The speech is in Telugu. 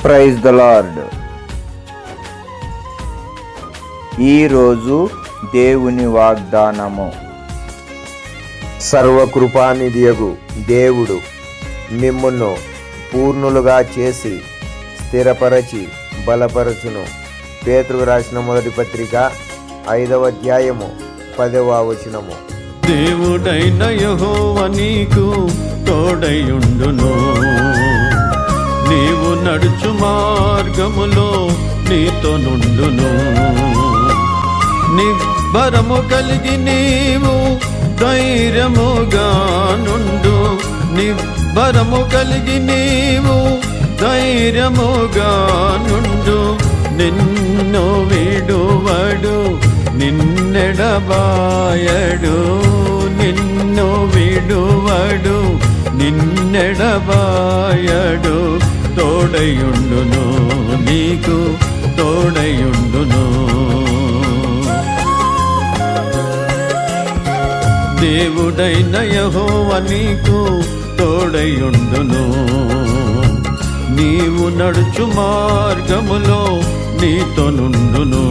Praise the lord. ఈరోజు దేవుని వాగ్దానము. సర్వకృపానిధియగు దేవుడు మిమ్మును పూర్ణులుగా చేసి స్థిరపరచి బలపరచును. పేతురు రాసిన మొదటి పత్రిక 5వ అధ్యాయము 10వ వచనము. దేవుడైన యెహోవా నీకు తోడయుండును, నీవు నడుచు మార్గములో నీతో నుండును. నిబ్బరము కలిగి నీవు ధైర్యముగా నుండు, నిబ్బరము కలిగి నీవు ధైర్యముగా నుండు. నిన్ను విడువడు నిన్నెడబాయడు, నిన్ను విడువడు నిన్నెడబాయడు. తోడయుండును, నీకు తోడయుండును. దేవుడైన యెహోవా నీకు తోడయుండును, నీవు నడుచు మార్గములో నీతో నుండును.